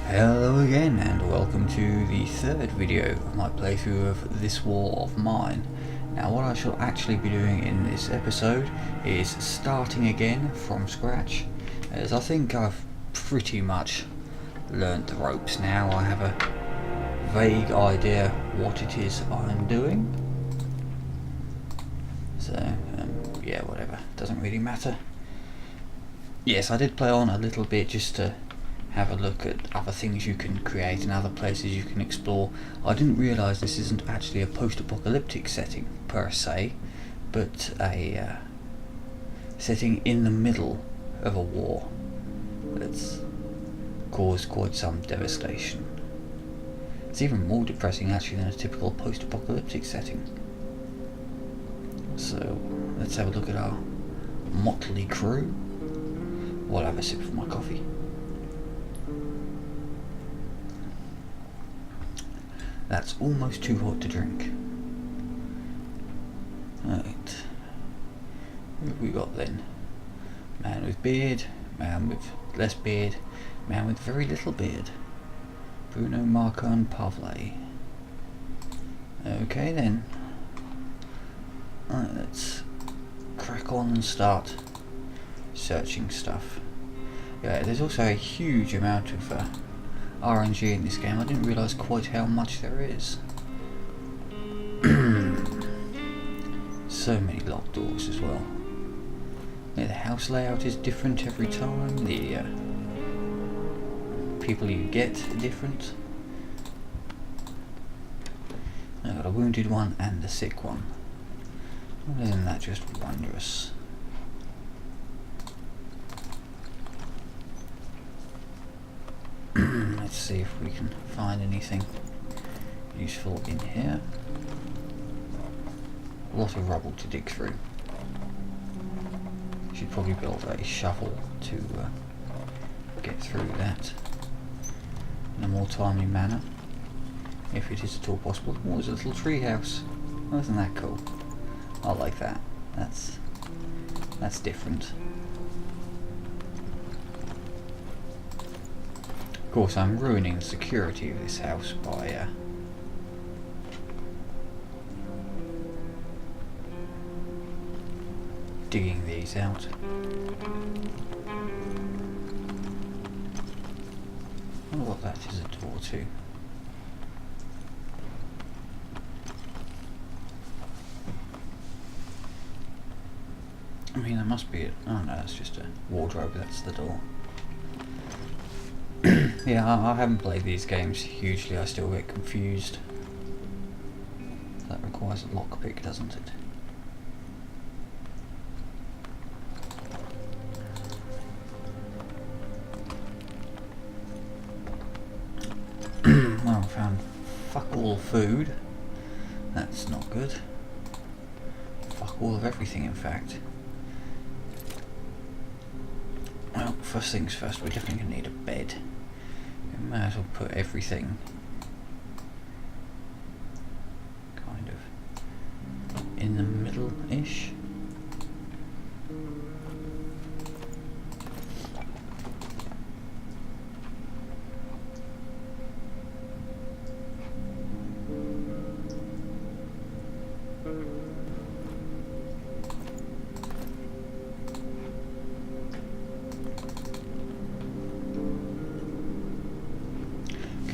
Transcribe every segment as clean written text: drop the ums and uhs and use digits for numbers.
Hello again and welcome to the third video of my playthrough of This War of Mine. Now what I shall actually be doing in this episode is starting again from scratch, as I think I've pretty much learnt the ropes now. I have a vague idea what it is I'm doing. So yeah, whatever, doesn't really matter. Yes, I did play on a little bit just to have a look at other things you can create and other places you can explore. I didn't realise this isn't actually a post-apocalyptic setting per se, but a setting in the middle of a war that's caused quite some devastation. It's even more depressing actually than a typical post-apocalyptic setting. So let's have a look at our motley crew. I'll have a sip of my coffee. That's almost too hot to drink. Right. Who have we got then? Man with beard, man with less beard, man with very little beard. Bruno, Marco and Pavle. Okay then. Right, let's crack on and start searching stuff. Yeah, there's also a huge amount of RNG in this game. I didn't realise quite how much there is. So many locked doors as well. Yeah, the house layout is different every time. The people you get are different. I've got a wounded one and a sick one. Isn't that just wondrous? Let's see if we can find anything useful in here. A lot of rubble to dig through. Should probably build a shovel to get through that in a more timely manner, if it is at all possible. Oh, there's a little tree house. Oh, isn't that cool? I like that. That's different. Of course, I'm ruining the security of this house by digging these out. I wonder what that is a door to. I mean, there must be a... oh no, that's just a wardrobe, that's the door. Yeah, I haven't played these games hugely, I still get confused. That requires a lockpick, doesn't it? Well, I found fuck all food. That's not good. Fuck all of everything, in fact. Well, first things first, we're definitely going to need a bed. We might as well put everything kind of in the middle-ish.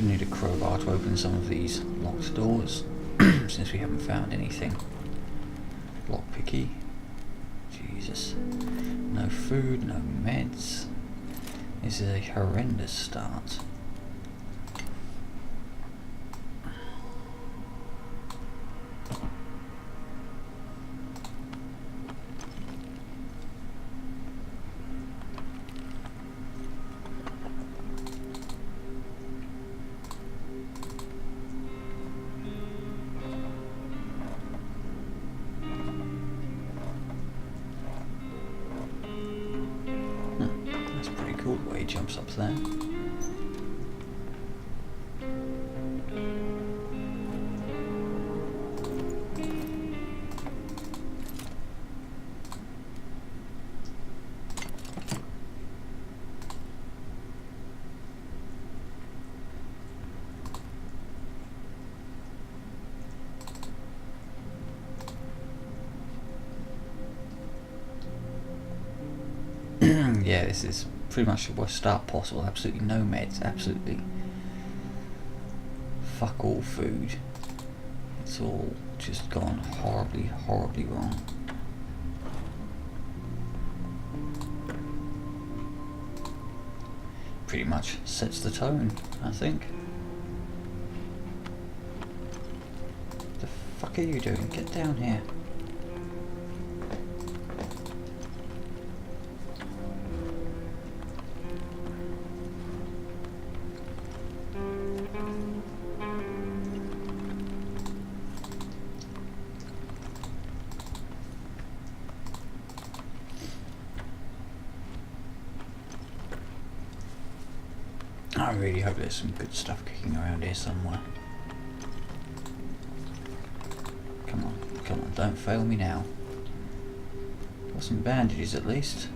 Need a crowbar to open some of these locked doors since we haven't found anything lockpicky. Jesus. No food, no meds. This is a horrendous start. Cool the way he jumps up there. Yeah, this is pretty much the worst start possible. Absolutely no meds, absolutely fuck all food. It's all just gone horribly, horribly wrong. Pretty much sets the tone, I think. The fuck are you doing? Get down here. I really hope there's some good stuff kicking around here somewhere. Come on, don't fail me now. Got some bandages at least.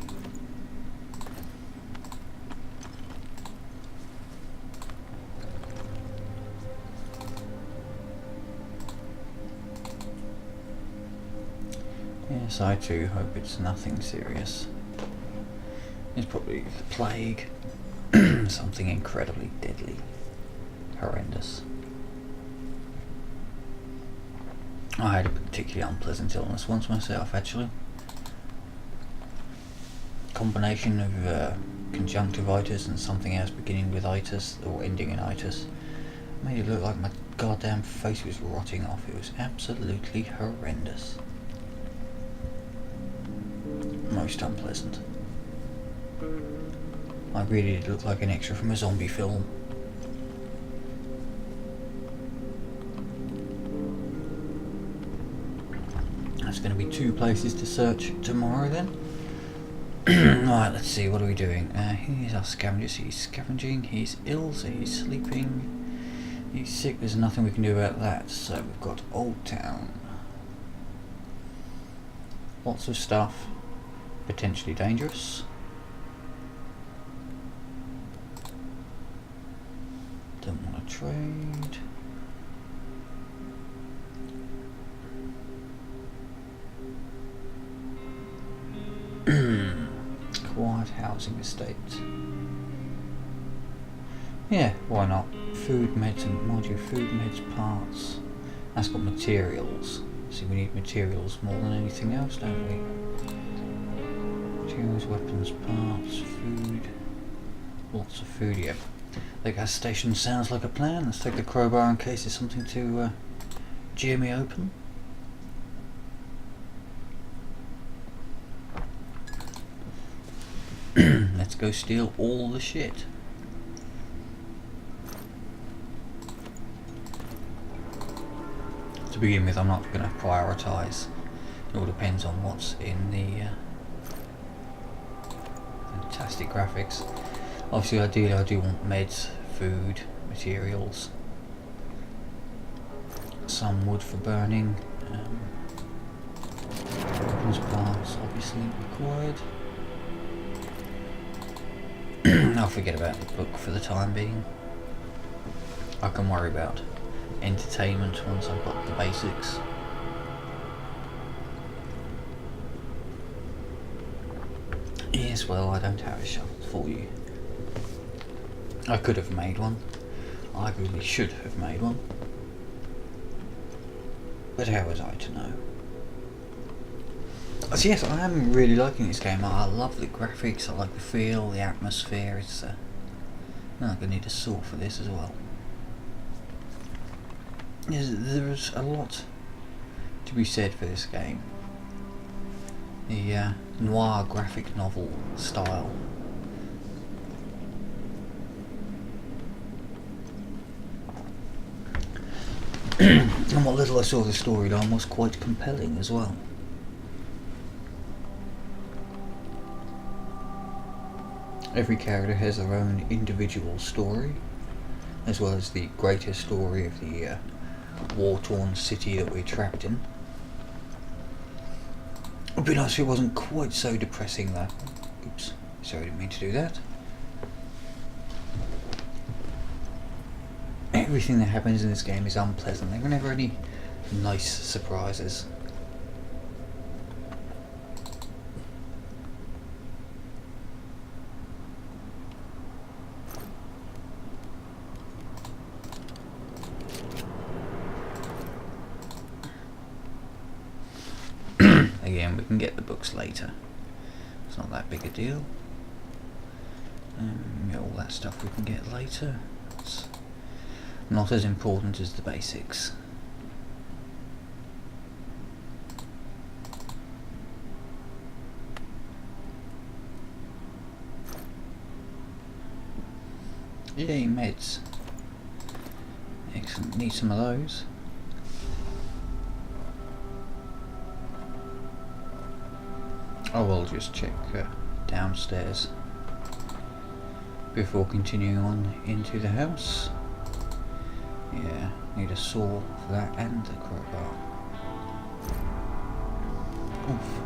Yes, I too hope it's nothing serious. It's probably the plague. Something incredibly deadly. Horrendous. I had a particularly unpleasant illness once myself, actually. Combination of conjunctivitis and something else beginning with itis, or ending in itis, made it look like my goddamn face was rotting off. It was absolutely horrendous. Most unpleasant. I really did look like an extra from a zombie film. There's going to be 2 places to search tomorrow then. Right, let's see, what are we doing? Here's our scavenger. He's scavenging, he's ill, so he's sleeping. He's sick, there's nothing we can do about that. So we've got Old Town. Lots of stuff. Potentially dangerous. Don't want to trade. Quiet housing estate. Yeah, why not? Food, meds, and mind you, food, meds, parts. That's got materials. See, we need materials more than anything else, don't we? Materials, weapons, parts, food. Lots of food, yep. The gas station sounds like a plan. Let's take the crowbar in case there's something to jeer me open. Let's go steal all the shit. To begin with, I'm not going to prioritise. It all depends on what's in the fantastic graphics. Obviously, ideally, I do want meds, food, materials, some wood for burning, weapons parts obviously required. I'll forget about the book for the time being. I can worry about entertainment once I've got the basics. Yes, well, I don't have a shovel for you. I could have made one. I really should have made one. But how was I to know? So yes, I am really liking this game. I love the graphics, I like the feel, the atmosphere. It's I'm going to need a saw for this as well. Yes, there's a lot to be said for this game. The noir graphic novel style. And what little I saw of the storyline was quite compelling as well. Every character has their own individual story, as well as the greater story of the war-torn city that we're trapped in. It would be nice if it wasn't quite so depressing though. Oops, sorry, I didn't mean to do that. Everything that happens in this game is unpleasant. There are never any nice surprises. again, we can get the books later. It's not that big a deal. Yeah, all that stuff we can get later. It's not as important as the basics. Yay, meds. Excellent, need some of those. I will just check downstairs before continuing on into the house. Yeah, need a saw for that and a crowbar. Oof.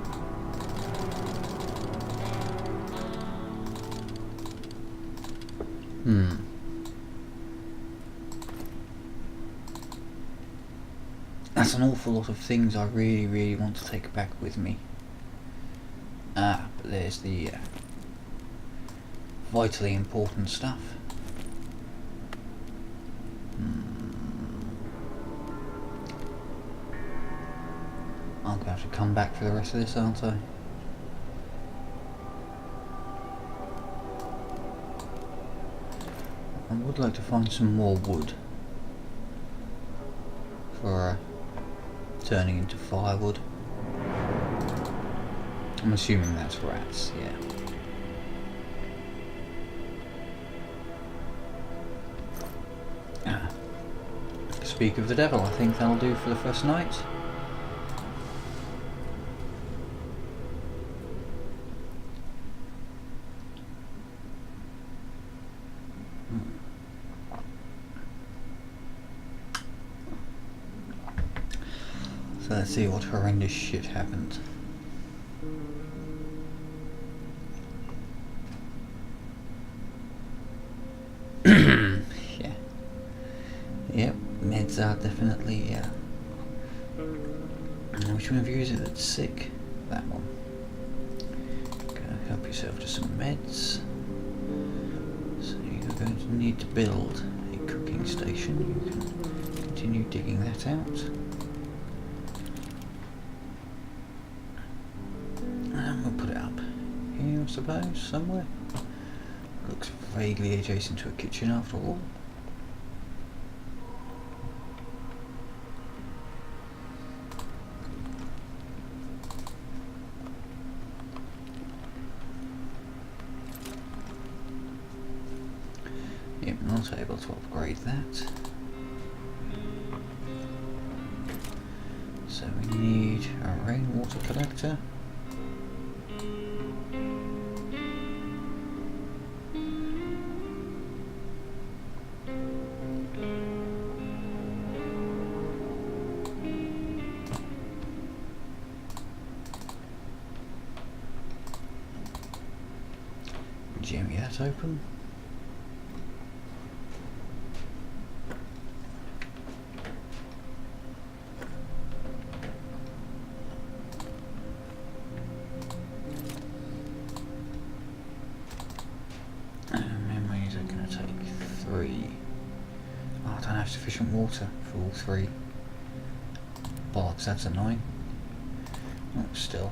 That's an awful lot of things I really want to take back with me. But there's the vitally important stuff. I'm going to have to come back for the rest of this, aren't I? I would like to find some more wood for turning into firewood. I'm assuming that's rats, yeah. Speak of the devil, I think that'll do for the first night. So let's see what horrendous shit happened. Yeah. Yep, meds are definitely, which one of you is it that's sick? That one. Go help yourself to some meds. So you're going to need to build a cooking station. You can continue digging that out. And we'll put it up here, I suppose, somewhere. Looks vaguely adjacent to a kitchen after all. Yep, not able to upgrade that. So we need a rainwater collector. Jimmy, that's open. Memories are going to take 3. Oh, I don't have sufficient water for all 3. Bollocks, that's annoying. Oh, still.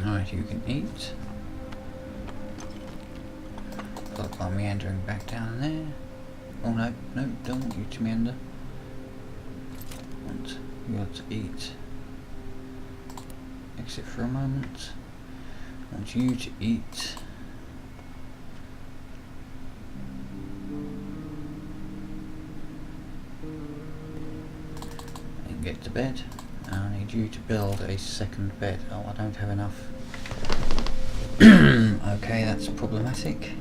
Alright, you can eat. Followed by meandering back down there. Oh no, no, don't want you to meander. Want you to eat. Exit for a moment. Want you to eat. get to bed. I need you to build a second bed. Oh, I don't have enough. Okay, that's problematic.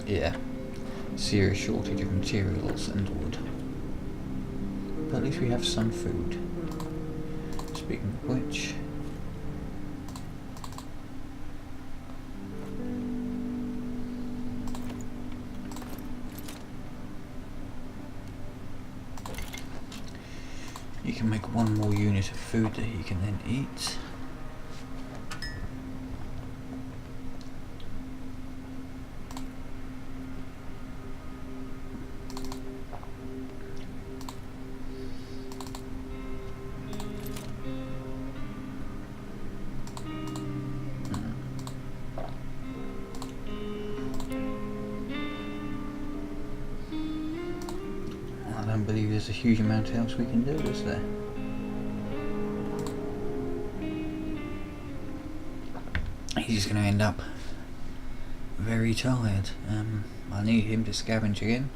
Yeah, serious shortage of materials and wood. But at least we have some food. Speaking of which, you can make one more unit of food that he can then eat. I don't believe there's a huge amount else we can do, is there? He's going to end up very tired. I need him to scavenge again.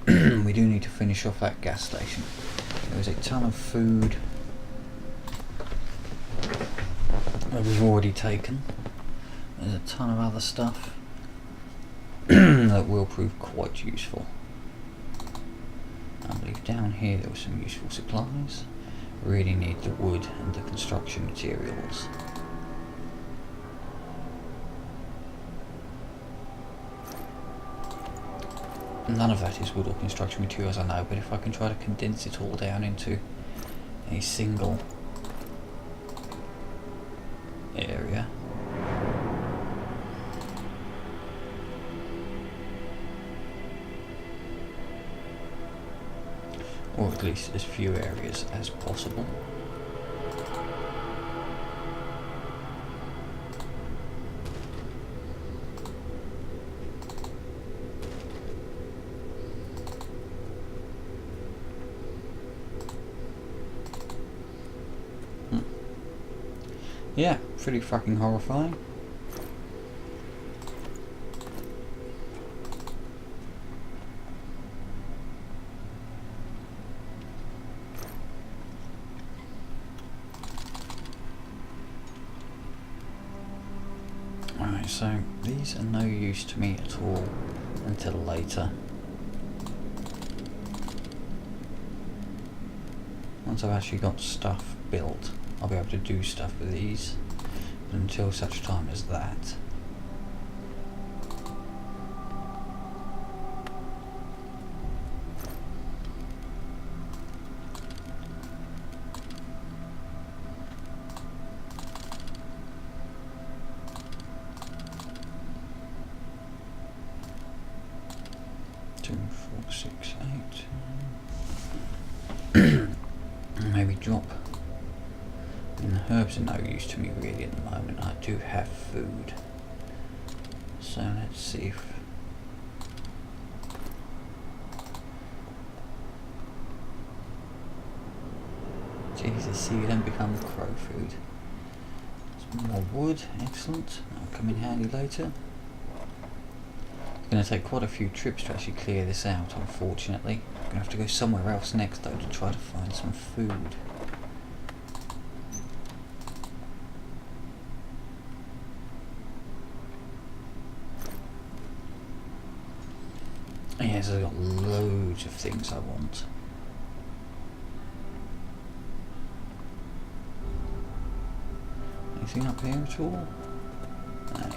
We do need to finish off that gas station. There was a ton of food that we've already taken. There's a ton of other stuff that will prove quite useful. I believe down here there were some useful supplies. Really need the wood and the construction materials. None of that is wood or construction materials, I know, but if I can try to condense it all down into a single area. Or at least as few areas as possible. Yeah, pretty fucking horrifying. Alright, so these are no use to me at all until later. Once I've actually got stuff built, I'll be able to do stuff with these, but until such time as that. Two, four, six, eight. Maybe drop. And the herbs are no use to me really at the moment. I do have food. So let's see if... Jesus, see, you don't become crow food. Some more wood, excellent. That'll come in handy later. It's going to take quite a few trips to actually clear this out, unfortunately. I'm going to have to go somewhere else next though to try to find some food. Yes, I've got loads of things I want. Anything up here at all? No.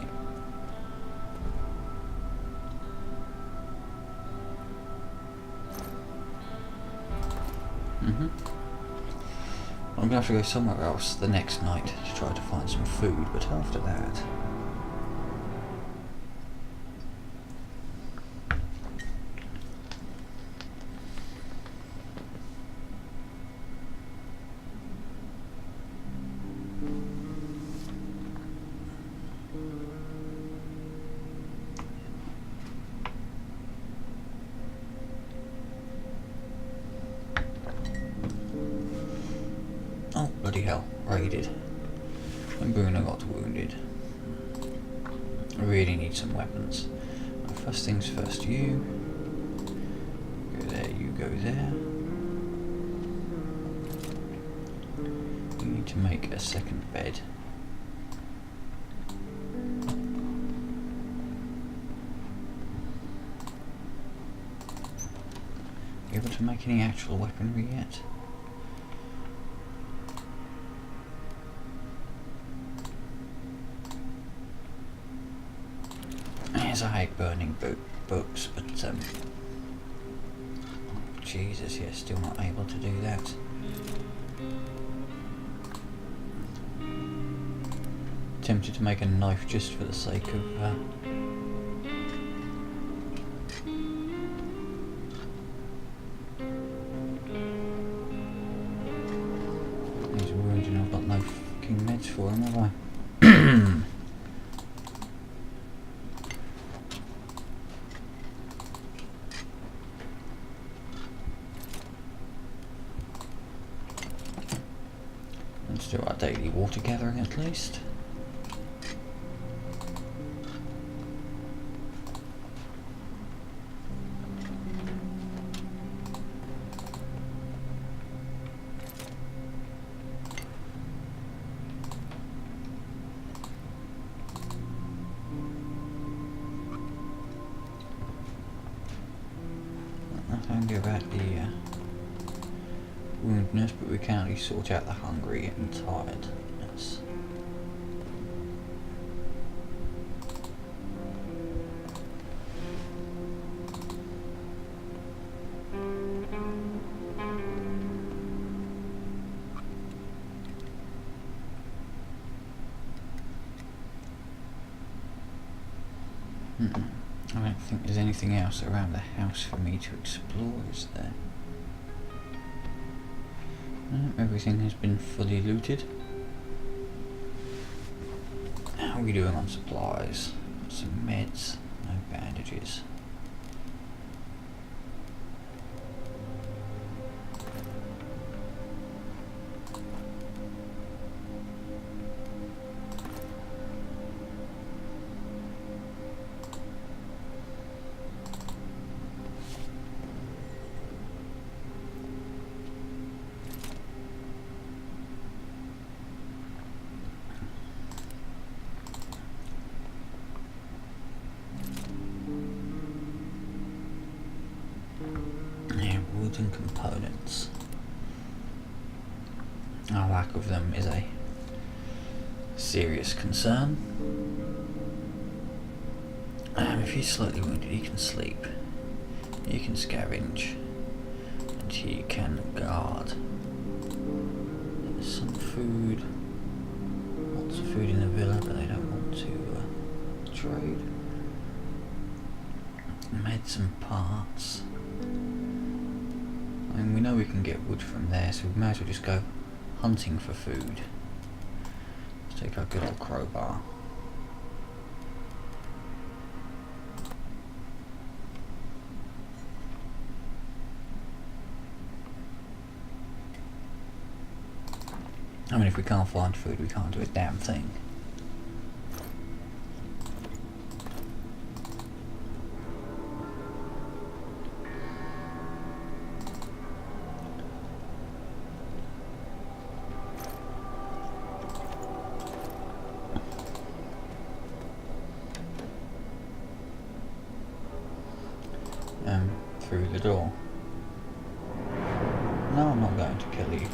I'm going to have to go somewhere else the next night to try to find some food, but after that... Oh, bloody hell, raided. and Bruno got wounded. I really need some weapons. First things first, you go there, you go there. You need to make a second bed. You able to make any actual weaponry yet? Yes, I hate burning books, but Jesus, yeah, still not able to do that. Tempted to make a knife just for the sake of he's wounded and I've got no fucking meds for him, have I? Let's do our daily water gathering at least. Nothing about the woundedness, but we can at least sort out the hungry and tiredness. I don't think there's anything else around the house for me to explore, is there? No, everything has been fully looted. How are we doing on supplies? Some meds, no bandages. And components. Our lack of them is a serious concern. If he's slightly wounded, he can sleep, he can scavenge, and he can guard. There's some food, lots of food in the villa, but they don't want to trade. Meds and parts. And we know we can get wood from there, so we might as well just go hunting for food. Let's take our good old crowbar. I mean, if we can't find food, we can't do a damn thing. Through the door. No, I'm not going to kill you.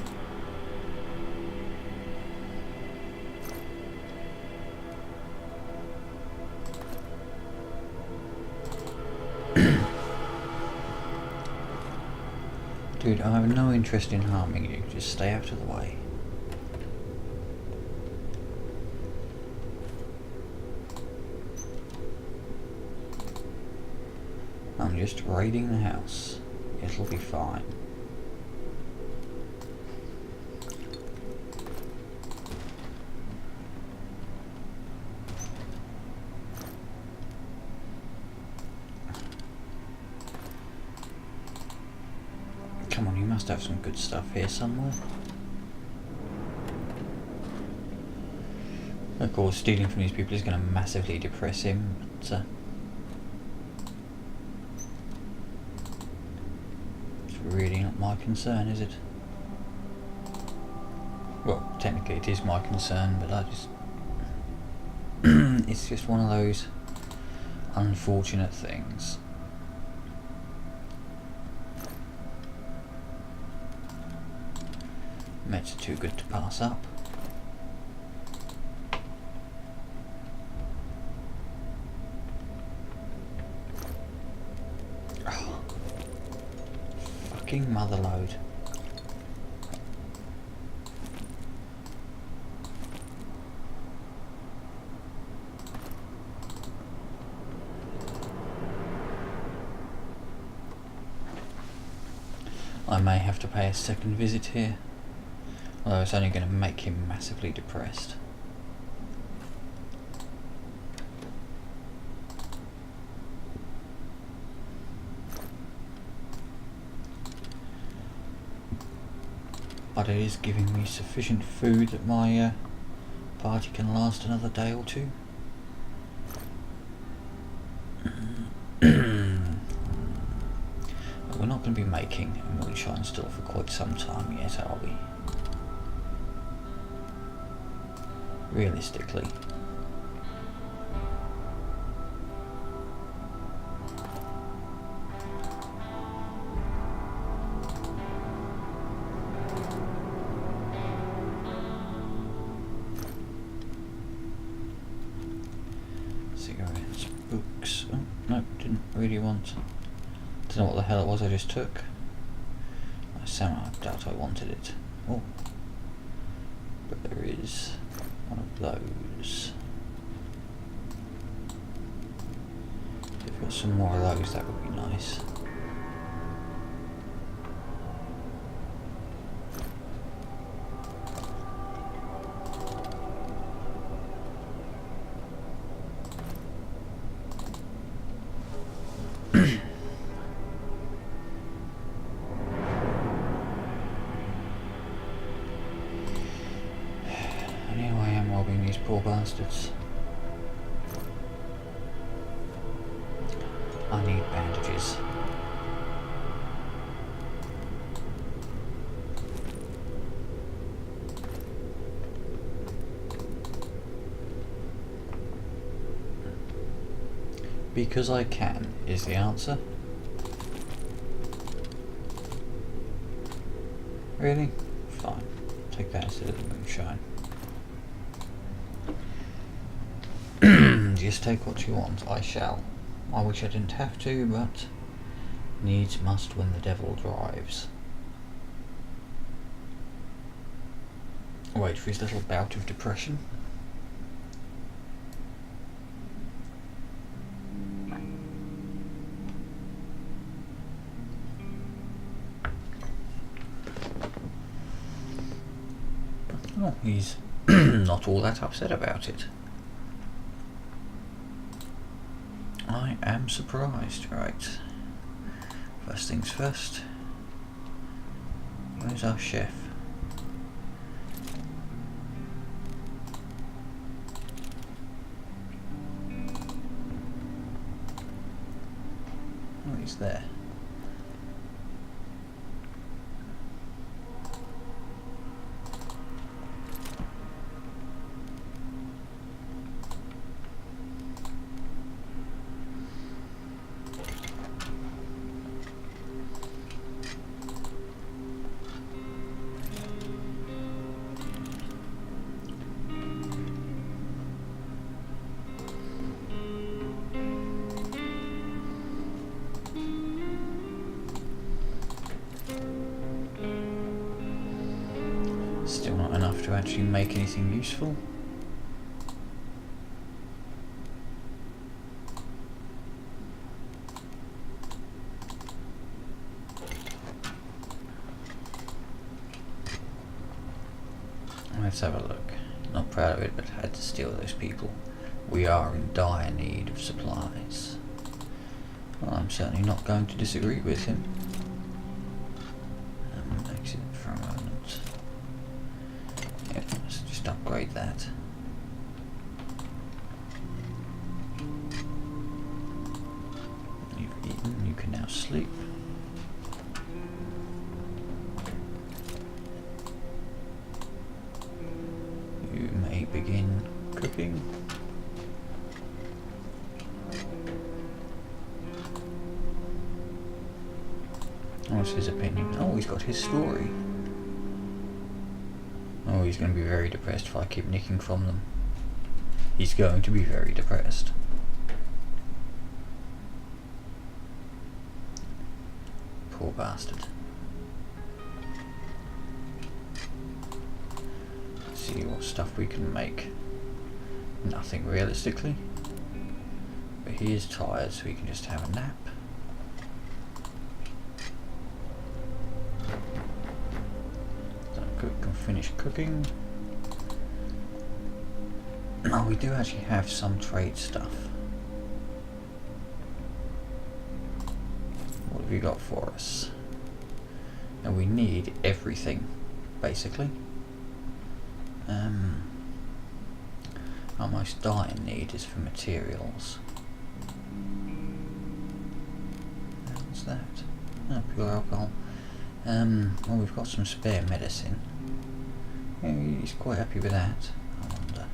Dude, I have no interest in harming you, just stay out of the way. I'm just raiding the house. It'll be fine. Come on, you must have some good stuff here somewhere. Of course, stealing from these people is going to massively depress him, but it's really not my concern, is it? Well, technically it is my concern, but I just... it's just one of those unfortunate things. Meds are too good to pass up. Oh, fucking motherload. I may have to pay a second visit here, although it's only going to make him massively depressed. But it is giving me sufficient food that my party can last another day or two. We're not going to be making moonshine still for quite some time yet, are we? Realistically. Cigarettes, books. Oh, no, didn't really want. Don't know what the hell it was I just took. I somehow doubt I wanted it. Oh, but there is one of those. If we've got some more of those, that would be nice. Poor bastards. I need bandages. Because I can, is the answer. Really? Fine. Take that instead of the moonshine. Just take what you want, I shall. I wish I didn't have to, but needs must when the devil drives. Wait for his little bout of depression. Oh, he's not all that upset about it. I am surprised. Right. First things first. Where's our chef? Oh, he's there. Still not enough to actually make anything useful. Let's have a look. Not proud of it, but had to steal those people. We are in dire need of supplies. Well, I'm certainly not going to disagree with him. Exit for a moment. Yep, let's just upgrade that. sleep. You may begin cooking. What's his opinion? Oh, he's got his story. Oh, he's going to be very depressed if I keep nicking from them. He's going to be very depressed. Poor bastard. Let's see what stuff we can make. Nothing realistically. But he is tired, so he can just have a nap. Can finish cooking. Oh, we do actually have some trade stuff. What have you got for us? And we need everything, basically. Our most dire need is for materials. What's that? Oh, pure alcohol. Well, we've got some spare medicine. Yeah, he's quite happy with that, I wonder.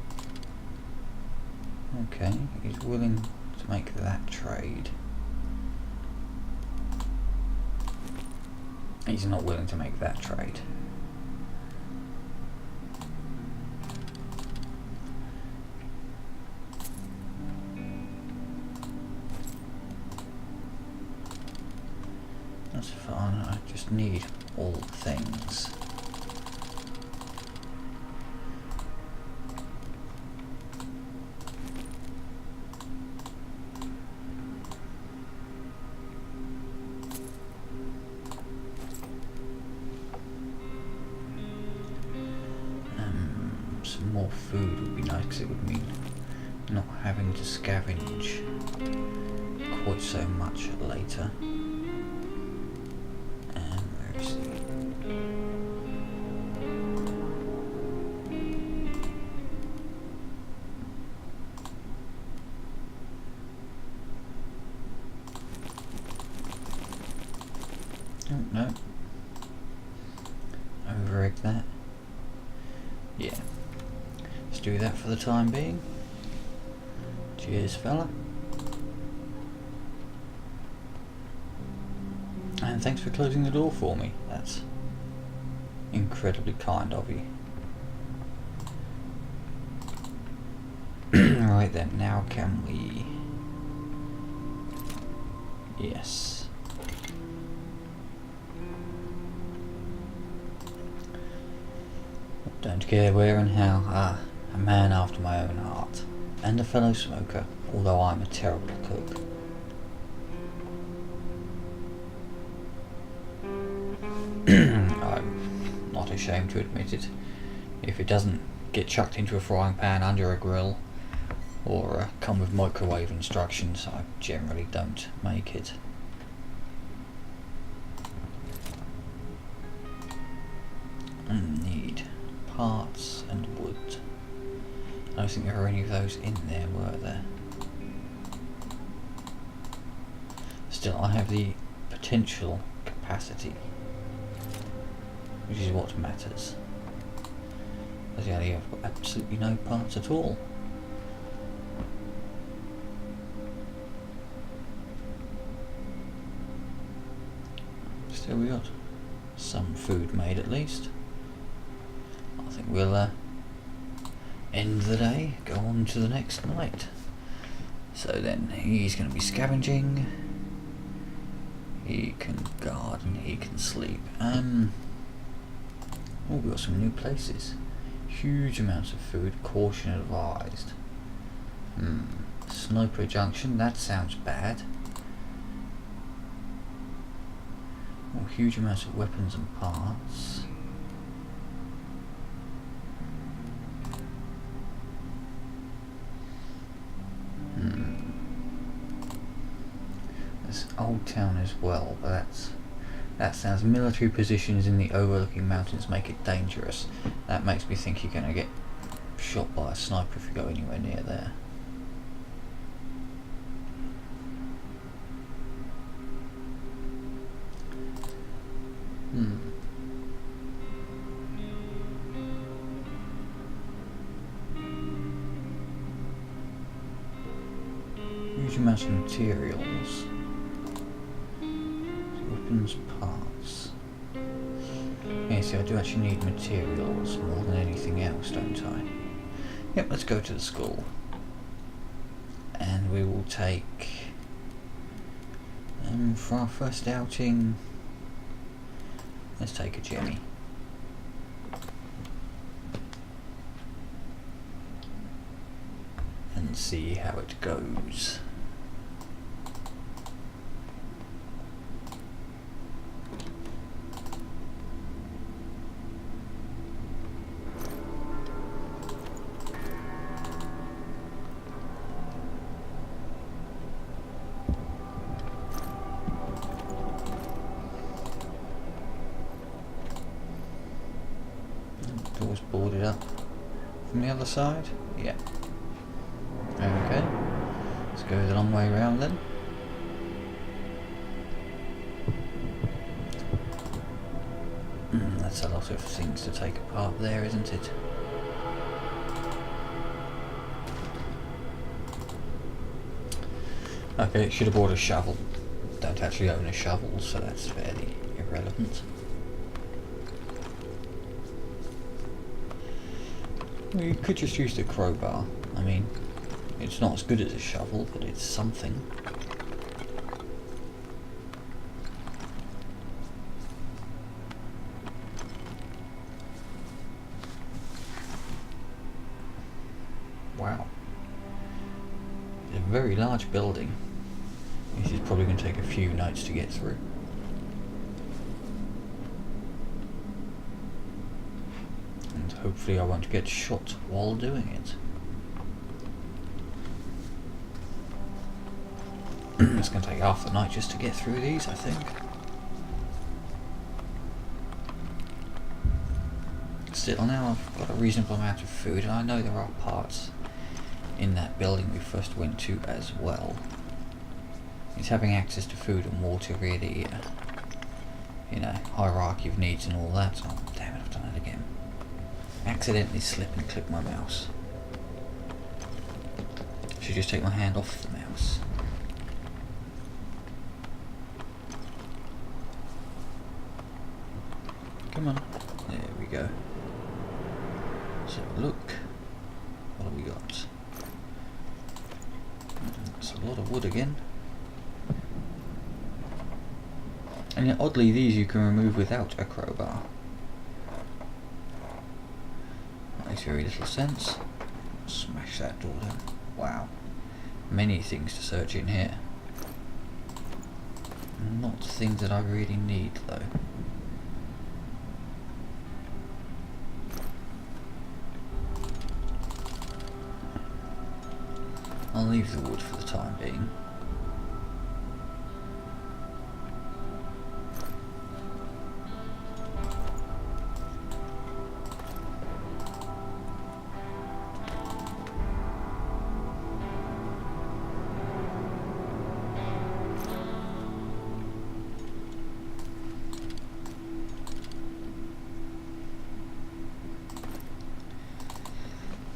Okay, he's willing to make that trade. He's not willing to make that trade. That's fine, I just need all things. Some more food would be nice because it would mean not having to scavenge quite so much later. Where is he? Oh no. Over-egg that. Yeah. Let's do that for the time being. Cheers, fella. And thanks for closing the door for me. That's incredibly kind of you. Right then, now can we... Yes. Don't care where and how. Ah, a man after my own heart. And a fellow smoker, although I'm a terrible cook. I'm not ashamed to admit it. If it doesn't get chucked into a frying pan under a grill, or come with microwave instructions, I generally don't make it. Need parts and wood. I don't think there were any of those in there, were there? Still, I have the potential capacity, which is what matters. As the idea, I've got absolutely no parts at all. Still, we got some food made at least. I think we'll end the day, go on to the next night. So then he's going to be scavenging, he can garden, he can sleep. Oh, we've got some new places. Huge amounts of food, caution advised. Sniper Junction, that sounds bad. Oh, huge amounts of weapons and parts. There's Old Town as well, but that sounds military positions in the overlooking mountains make it dangerous. That makes me think you're going to get shot by a sniper if you go anywhere near there. Huge amounts of materials. Weapons parts. Yeah, see, I do actually need materials more than anything else, don't I? Yep, let's go to the school. And we will take... for our first outing, let's take a Jemmy. And see how it goes. Door's boarded up from the other side. Yeah. Okay. Let's go the long way around then. That's a lot of things to take apart there, isn't it? Okay, should have bought a shovel. Don't actually own a shovel, so that's fairly irrelevant. Well, you could just use the crowbar. I mean, it's not as good as a shovel, but it's something. Wow. It's a very large building. This is probably going to take a few nights to get through. And hopefully I won't get shot while doing it. It's going to take half the night just to get through these, I think. Still, now I've got a reasonable amount of food, and I know there are parts in that building we first went to as well. It's having access to food and water really, you know, hierarchy of needs and all that. Oh, damn it, I've done it again. Accidentally slip and click my mouse. Should just take my hand off the mouse. Come on. There we go. So look. What have we got? That's a lot of wood again. And yet oddly these you can remove without a crowbar. That makes very little sense. Smash that door down. Wow. Many things to search in here. Not things that I really need though. I'll leave the wood for the time being.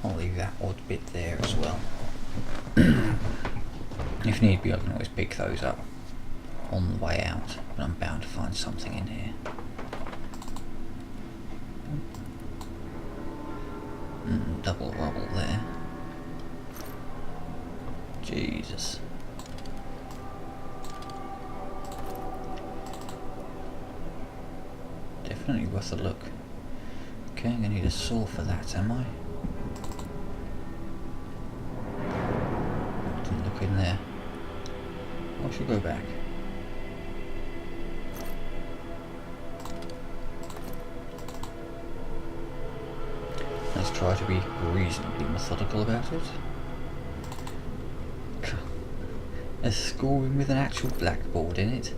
I'll leave that odd bit there as well. If need be, I can always pick those up on the way out, but I'm bound to find something in here. Double rubble there. Jesus. Definitely worth a look. Okay, I'm gonna need a saw for that, am I? Didn't look in there. I should go back. Let's try to be reasonably methodical about it. A schoolroom with an actual blackboard in it?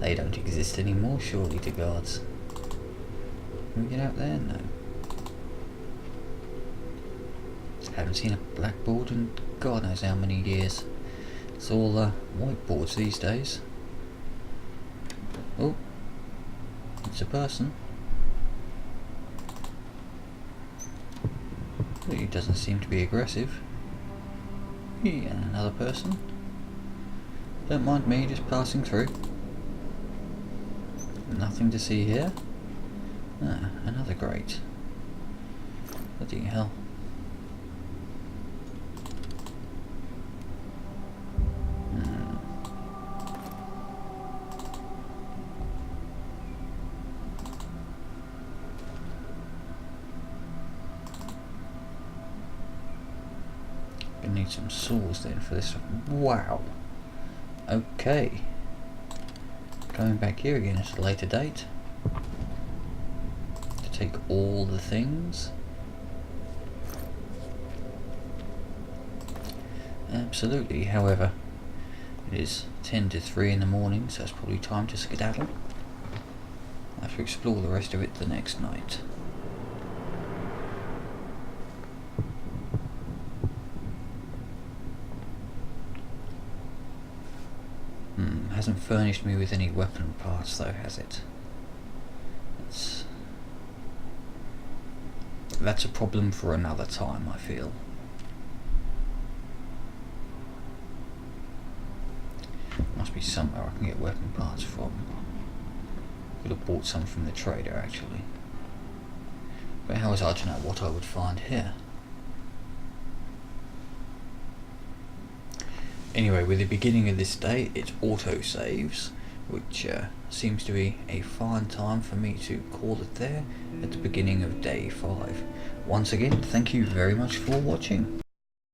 They don't exist anymore, surely to gods. Can we get out there? No. Haven't seen a blackboard in God knows how many years. It's all whiteboards these days. Oh, It's a person. He doesn't seem to be aggressive. And another person. Don't mind me just passing through. Nothing to see here. Ah, another grate. Bloody hell. Gonna need some saws then for this. Wow. Okay. Coming back here again at a later date to take all the things. Absolutely. However, it is 10 to 3 in the morning, so it's probably time to skedaddle. I have to explore the rest of it the next night. Hasn't furnished me with any weapon parts though, has it? That's a problem for another time, I feel. Must be somewhere I can get weapon parts from. Could have bought some from the trader actually. But how was I to know what I would find here? Anyway, with the beginning of this day, it auto saves, which seems to be a fine time for me to call it there at the beginning of day 5. Once again, thank you very much for watching.